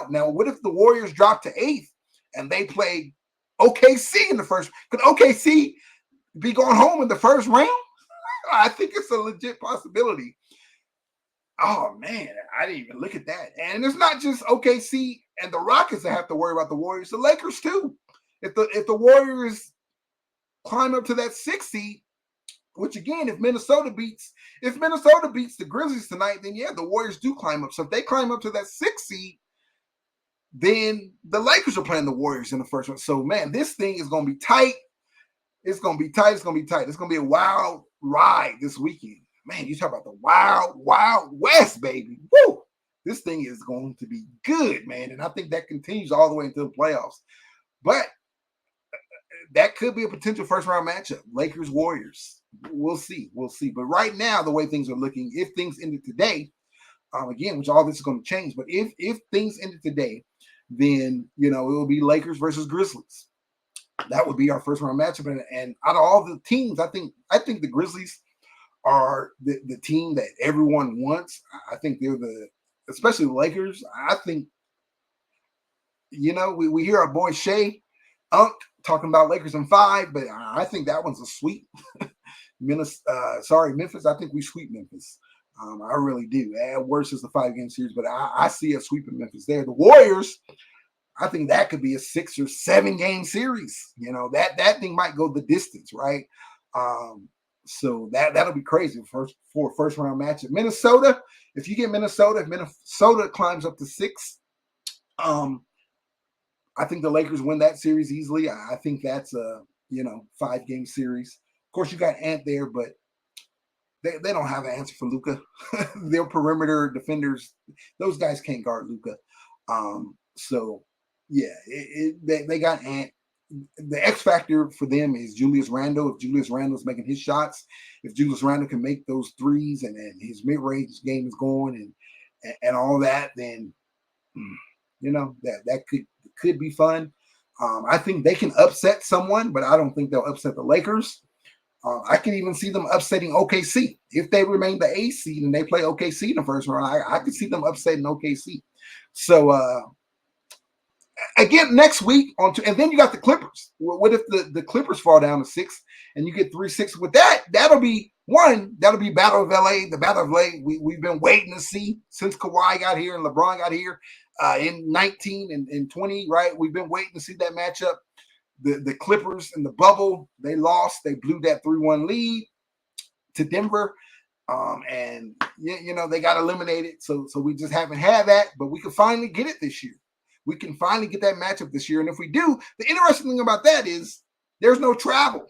Now, what if the Warriors drop to 8th and they play OKC in the first? Could OKC be going home in the first round? I think it's a legit possibility. Oh man, I didn't even look at that. And it's not just OKC and the Rockets that have to worry about the Warriors. The Lakers too. If the Warriors climb up to that 6 seed, which again, if Minnesota beats the Grizzlies tonight, then yeah, the Warriors do climb up. So if they climb up to that 6 seed, then the Lakers are playing the Warriors in the first one. So man, this thing is going to be tight. It's going to be tight. It's going to be tight. It's going to be a wild ride this weekend. Man, you talk about the wild, wild west, baby. Woo! This thing is going to be good, man. And I think that continues all the way into the playoffs. But that could be a potential first-round matchup. Lakers-Warriors. We'll see. But right now, the way things are looking, if things ended today, again, which all this is going to change, but if things ended today, then, it will be Lakers versus Grizzlies. That would be our first-round matchup. And out of all the teams, I think the Grizzlies are the team that everyone wants. I think they're especially the Lakers. I think, we hear our boy Shea talking about Lakers in 5, but I think that one's a sweep. Memphis. I think we sweep Memphis. I really do. At worst, it's a 5-game series, but I see a sweep in Memphis there. The Warriors, I think that could be a 6 or 7-game series. That thing might go the distance, right? So that'll be crazy for a first-round matchup. Minnesota, if Minnesota climbs up to 6, I think the Lakers win that series easily. I think that's a 5-game series. Of course, you got Ant there, but they don't have an answer for Luka. Their perimeter defenders, those guys can't guard Luka. So Yeah, they got Ant. The X factor for them is Julius Randle. If Julius Randle's making his shots, if Julius Randle can make those threes and his mid range game is going and all that, then that could be fun. I think they can upset someone, but I don't think they'll upset the Lakers. I can even see them upsetting OKC if they remain the A seed and they play OKC in the first round. I could see them upsetting OKC. So again next week and then you got the Clippers. What if the Clippers fall down to 6 and you get 3-6 with that? That'll be Battle of LA. The Battle of LA we've been waiting to see since Kawhi got here and LeBron got here in 19 and 20, right? We've been waiting to see that matchup. The Clippers in the bubble, they lost. They blew that 3-1 lead to Denver. And they got eliminated. So we just haven't had that, but we could finally get it this year. We can finally get that matchup this year. And if we do, the interesting thing about that is there's no travel.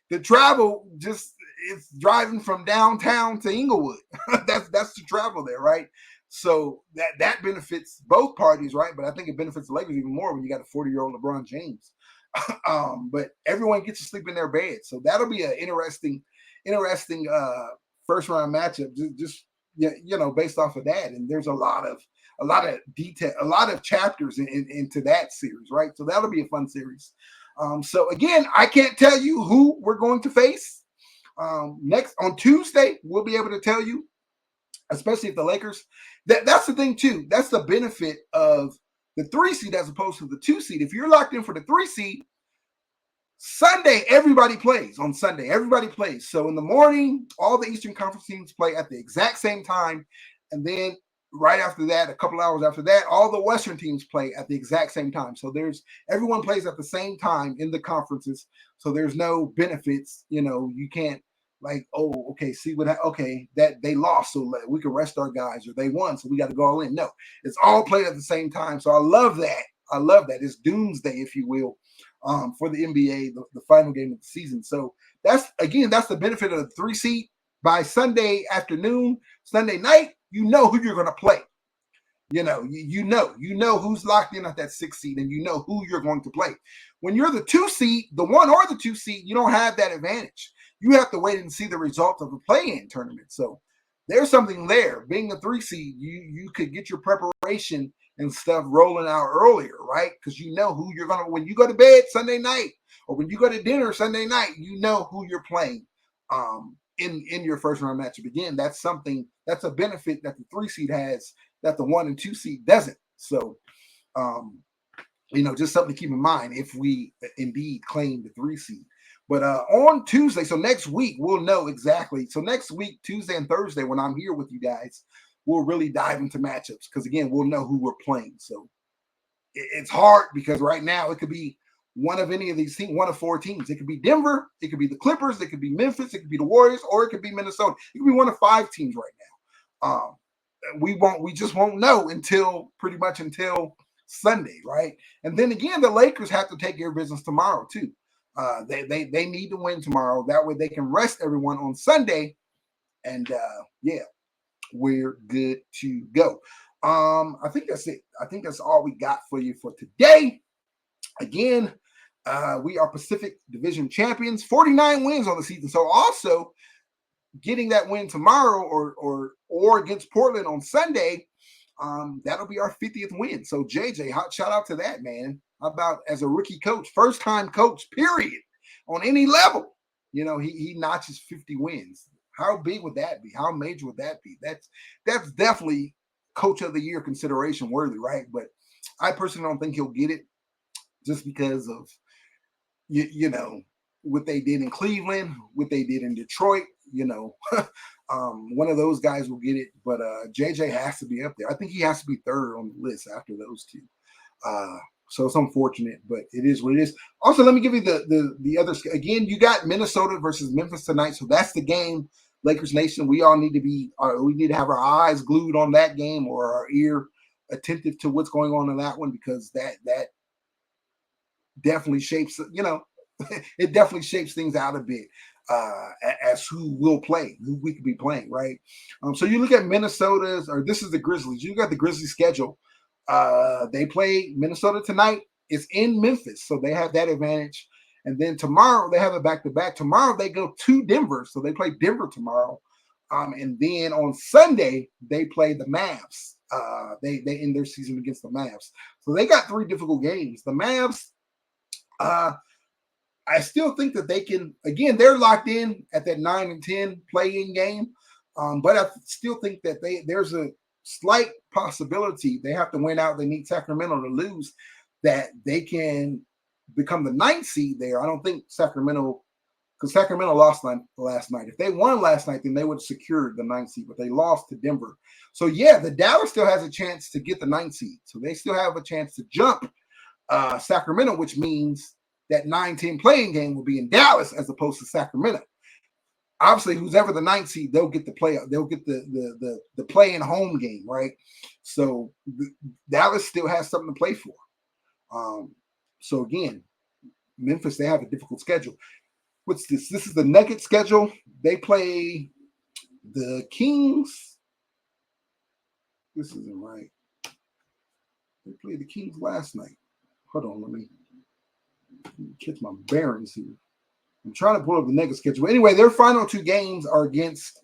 The travel just is driving from downtown to Inglewood. that's the travel there, right? So that benefits both parties, right? But I think it benefits the Lakers even more when you got a 40-year-old LeBron James. But everyone gets to sleep in their bed. So that'll be an interesting first round matchup, just based off of that. And there's a lot of detail, a lot of chapters into that series, right? So that'll be a fun series. So again, I can't tell you who we're going to face. Next on Tuesday, we'll be able to tell you, especially if the Lakers. That's the thing too. That's the benefit of the 3 seed as opposed to the 2 seed. If you're locked in for the 3 seed, Sunday, everybody plays. On Sunday, everybody plays. So in the morning, all the Eastern Conference teams play at the exact same time. And then right after that, a couple hours after that, all the Western teams play at the exact same time. So everyone plays at the same time in the conferences. So there's no benefits. You can't that they lost, so we can rest our guys, or they won, so we got to go all in. No, it's all played at the same time. So I love that. It's doomsday, if you will. For the NBA, the final game of the season. So that's the benefit of the 3 seed. By Sunday afternoon, Sunday night, you know who you're going to play. You know who's locked in at that 6 seed, and you know who you're going to play. When you're the 2 seed, the 1 or the 2 seed, you don't have that advantage. You have to wait and see the result of the play-in tournament. So there's something there. Being the 3 seed, you could get your preparation and stuff rolling out earlier, right? Because you know who you're going to, when you go to bed Sunday night or when you go to dinner Sunday night, you know who you're playing in your first round matchup. Again, that's a benefit that the 3 seed has that the 1 and 2 seed doesn't. So, just something to keep in mind if we indeed claim the 3 seed. But on Tuesday, so next week, we'll know exactly. So next week, Tuesday and Thursday, when I'm here with you guys, we'll really dive into matchups because, again, we'll know who we're playing. So it's hard because right now it could be one of any of these teams, one of 4 teams. It could be Denver, it could be the Clippers, it could be Memphis, it could be the Warriors, or it could be Minnesota. It could be one of 5 teams right now. We just won't know until Sunday, right? And then again, the Lakers have to take care of business tomorrow too. They need to win tomorrow. That way they can rest everyone on Sunday. And we're good to go. I think that's it. I think that's all we got for you for today. Again, we are Pacific Division champions, 49 wins on the season. So also getting that win tomorrow or against Portland on Sunday, that'll be our 50th win. So JJ, shout out to that, man. How about as a rookie coach, first time coach, period, on any level, he notches 50 wins. How big would that be? How major would that be? That's definitely coach of the year consideration worthy, right? But I personally don't think he'll get it just because of what they did in Cleveland, what they did in Detroit. One of those guys will get it, but JJ has to be up there. I think he has to be third on the list after those two. So it's unfortunate, but it is what it is. Also, let me give you the other. Again, you got Minnesota versus Memphis tonight, so that's the game. Lakers Nation, we all need to have our eyes glued on that game or our ear attentive to what's going on in that one, because that definitely shapes, it definitely shapes things out a bit as who will play, who we could be playing, right? So you look at Minnesota's, or this is the Grizzlies. You got the Grizzlies schedule. They play Minnesota tonight. It's in Memphis, so they have that advantage. And then tomorrow they have a back-to-back. Tomorrow they go to Denver, so they play Denver tomorrow. And then on Sunday they play the Mavs. They end their season against the Mavs. So they got 3 difficult games. The Mavs, I still think that they can. Again, they're locked in at that 9 and 10 play-in game. But I still think that there's a slight possibility they have to win out. They need Sacramento to lose, that they can become the 9th seed there. I don't think Sacramento, because Sacramento lost last night. If they won last night, then they would have secured the 9th seed, but they lost to Denver. So yeah, the Dallas still has a chance to get the 9th seed. So they still have a chance to jump Sacramento, which means that 9-10 playing game will be in Dallas as opposed to Sacramento. Obviously, who's ever the 9th seed, they'll get the play. They'll get the play in home game, right? So Dallas still has something to play for. So again, Memphis, they have a difficult schedule. What's this? This is the Nuggets schedule. They play the Kings. This isn't right. They played the Kings last night. Hold on, let me catch my bearings here. I'm trying to pull up the Nuggets schedule. Anyway, their final 2 games are against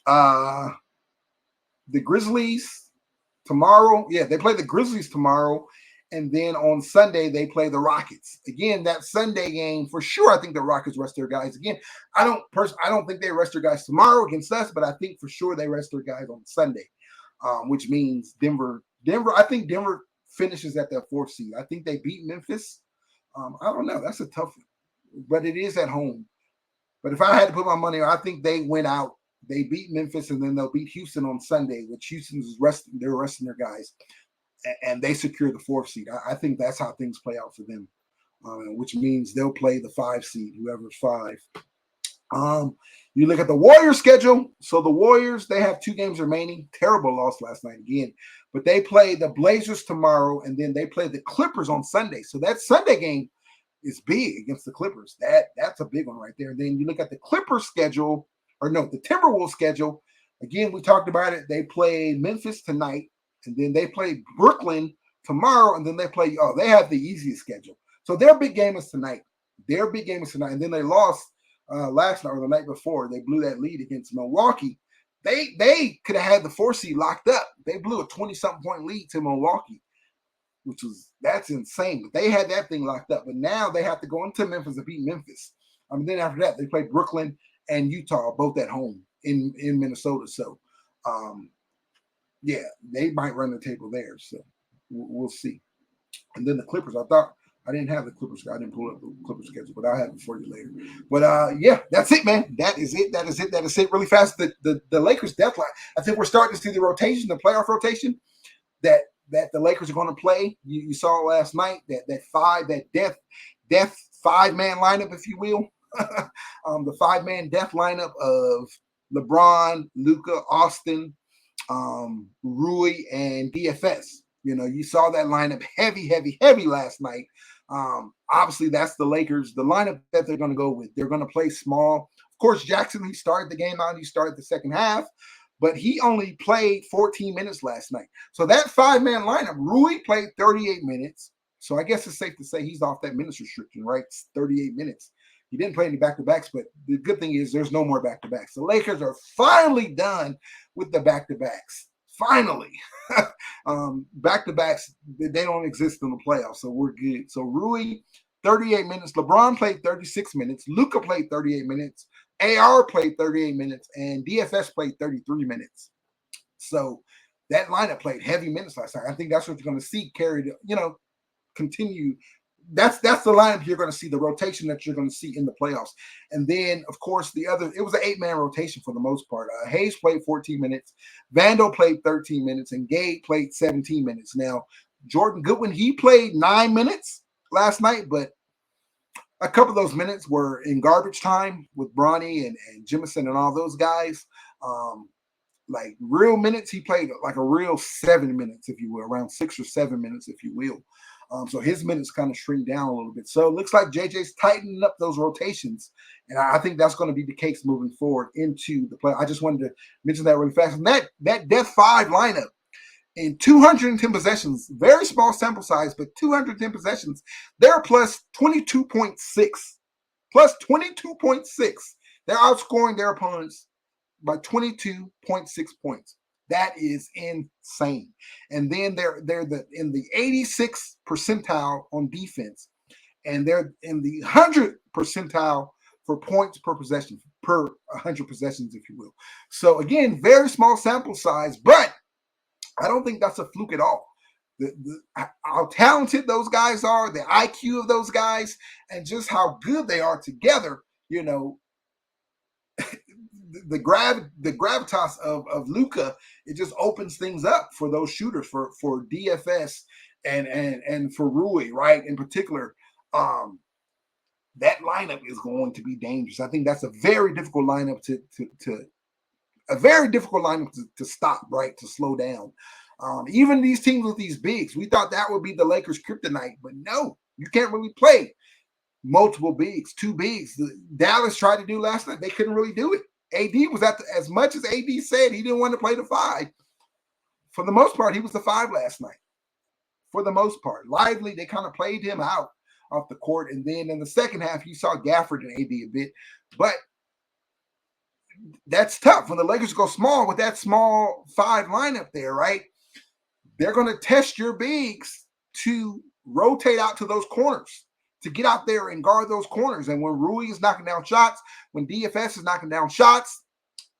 the Grizzlies tomorrow. Yeah, they play the Grizzlies tomorrow. And then on Sunday, they play the Rockets. Again, that Sunday game, for sure, I think the Rockets rest their guys. Again, I don't think they rest their guys tomorrow against us, but I think for sure they rest their guys on Sunday, which means Denver, I think Denver finishes at that 4th seed. I think they beat Memphis. I don't know. That's a tough one, but it is at home. But if I had to put my money on, I think they win out. They beat Memphis, and then they'll beat Houston on Sunday, which Houston's resting. They're resting their guys, and they secure the 4th seed. I think that's how things play out for them, which means they'll play the 5 seed, whoever's 5. You look at the Warriors schedule. So the Warriors, they have 2 games remaining. Terrible loss last night again. But they play the Blazers tomorrow, and then they play the Clippers on Sunday. So that Sunday game is big against the Clippers. That's a big one right there. And then you look at the Clippers schedule, the Timberwolves schedule. Again, we talked about it. They play Memphis tonight, and then they play Brooklyn tomorrow, and then they have the easiest schedule. So their big game is tonight. And then they lost last night or the night before. They blew that lead against Milwaukee. They could have had the 4 seed locked up. They blew a 20-something point lead to Milwaukee, that's insane. But they had that thing locked up. But now they have to go into Memphis and beat Memphis. Then after that, they play Brooklyn and Utah, both at home in Minnesota. So, yeah, they might run the table there. So we'll see. And then the Clippers, I didn't have the Clippers. I didn't pull up the Clippers schedule, but I'll have it for you later. But yeah, that's it, man. That is it. Really fast. The Lakers deadline. I think we're starting to see the rotation, the playoff rotation that the Lakers are going to play. You saw last night that death 5-man lineup, if you will. The 5-man death lineup of LeBron, Luka, Austin, Rui, and DFS. You saw that lineup heavy last night. Obviously, that's the Lakers, the lineup that they're going to go with. They're going to play small. Of course, Jackson, he started the game out. He started the second half, but he only played 14 minutes last night. So that 5-man lineup, Rui played 38 minutes. So I guess it's safe to say he's off that minutes restriction, right? It's 38 minutes. He didn't play any back-to-backs, but the good thing is there's no more back-to-backs. The Lakers are finally done with the back-to-backs. Finally. Back-to-backs, they don't exist in the playoffs, so we're good. So Rui, 38 minutes. LeBron played 36 minutes. Luka played 38 minutes. AR played 38 minutes. And DFS played 33 minutes. So that lineup played heavy minutes last night. I think that's what you're going to see carried, continue. That's the lineup you're going to see, the rotation that you're going to see in the playoffs. And then, of course, it was an 8-man rotation for the most part. Hayes played 14 minutes. Vandal played 13 minutes. And Gabe played 17 minutes. Now, Jordan Goodwin, he played 9 minutes last night, but a couple of those minutes were in garbage time with Bronny and Jemison and all those guys. Like real minutes, he played like a real 7 minutes, if you will, around 6 or 7 minutes, if you will. So his minutes kind of shrink down a little bit. So it looks like JJ's tightening up those rotations. And I think that's going to be the case moving forward into the play. I just wanted to mention that really fast. And that Death 5 lineup, in 210 possessions, very small sample size, but 210 possessions, they're plus 22.6. Plus 22.6. They're outscoring their opponents by 22.6 points. That is insane. And then they're in the 86th percentile on defense, and they're in the 100th percentile for points per possession, per 100 possessions, if you will. So again, very small sample size, but I don't think that's a fluke at all. How talented those guys are, the IQ of those guys, and just how good they are together. You know, the gravitas of Luka, it just opens things up for those shooters, for DFS and for Rui, right? In particular, that lineup is going to be dangerous. I think that's a very difficult lineup to stop, right? To slow down. Even these teams with these bigs, we thought that would be the Lakers' kryptonite, but no, you can't really play multiple bigs, two bigs. Dallas tried to do last night. They couldn't really do it. AD was as much as AD said he didn't want to play the 5. For the most part, he was the 5 last night. For the most part. Lively, they kind of played him out off the court. And then in the second half, you saw Gafford and AD a bit. But that's tough. When the Lakers go small with that small 5 lineup there, right? They're going to test your bigs to rotate out to those corners, to get out there and guard those corners. And when Rui is knocking down shots, when DFS is knocking down shots,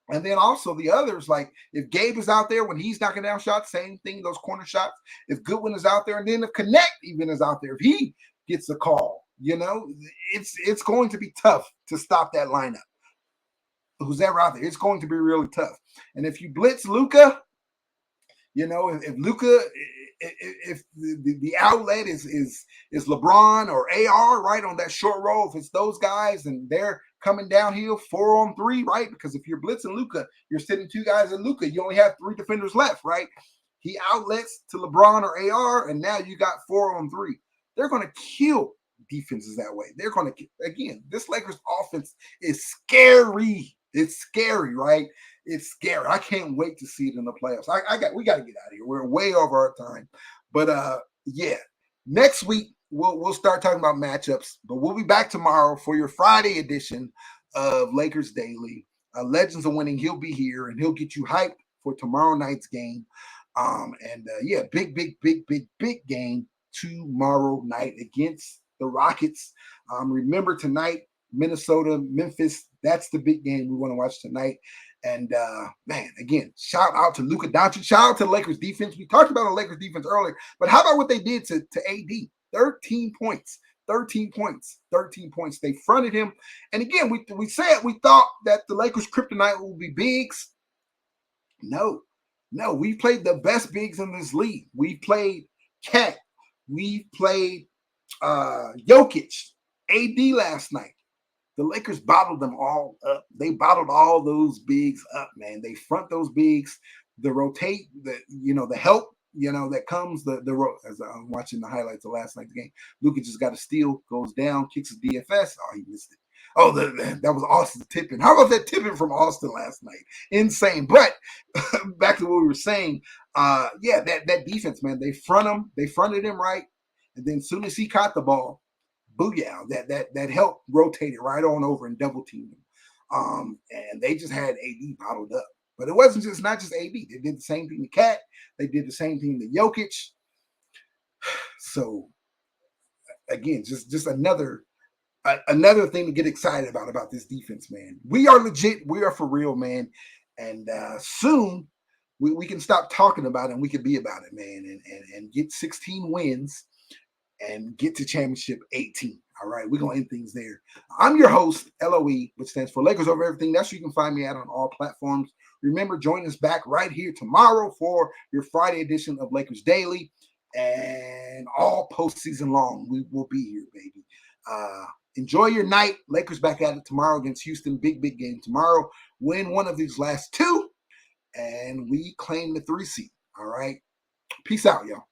and then also the others, like if Gabe is out there when he's knocking down shots, same thing, those corner shots. If Goodwin is out there, and then if Connect even is out there, if he gets a call, it's going to be tough to stop that lineup. Who's ever out there, it's going to be really tough. And if you blitz Luka, if Luka, if the outlet is LeBron or AR, right, on that short roll, if it's those guys and they're coming downhill 4-on-3, right? Because if you're blitzing Luka, you're sitting 2 guys in Luka, you only have 3 defenders left, right? He outlets to LeBron or AR, and now you got 4-on-3. They're going to kill defenses that way. They're going to, again, this Lakers offense is scary. It's scary, right? It's scary. I can't wait to see it in the playoffs. We got to get out of here. We're way over our time. But yeah, next week we'll start talking about matchups. But we'll be back tomorrow for your Friday edition of Lakers Daily. Legends of Winning. He'll be here and he'll get you hyped for tomorrow night's game. Yeah, big game tomorrow night against the Rockets. Remember tonight, Minnesota, Memphis. That's the big game we want to watch tonight. And man, again, shout out to Luka Doncic. Shout out to the Lakers defense. We talked about the Lakers defense earlier, but how about what they did to AD? 13 points. 13 points. 13 points. They fronted him. And again, we said we thought that the Lakers kryptonite would be bigs. No, we played the best bigs in this league. We played Cat. We played Jokic, AD last night. The Lakers bottled them all up. They bottled all those bigs up, man. They front those bigs, the rotate, the help, that comes, as I'm watching the highlights of last night's game. Luka just got a steal, goes down, kicks his DFS. Oh, he missed it. Oh, that was Austin tipping. How about that tipping from Austin last night? Insane. But back to what we were saying, yeah, that defense, man, they fronted him right. And then as soon as he caught the ball, booyah, that helped rotate it right on over and double team him. And they just had AD bottled up. But it wasn't not just AD. They did the same thing to Cat. They did the same thing to Jokic. So again, just another thing to get excited about this defense, man. We are legit. We are for real, man. And soon we can stop talking about it and we can be about it, man, and get 16 wins and get to championship 18. All right, we're going to end things there. I'm your host, LOE, which stands for Lakers Over Everything. That's where you can find me at on all platforms. Remember, join us back right here tomorrow for your Friday edition of Lakers Daily. And all postseason long, we will be here, baby. Enjoy your night. Lakers back at it tomorrow against Houston. Big game tomorrow. Win one of these last 2, and we claim the 3 seed. All right. Peace out, y'all.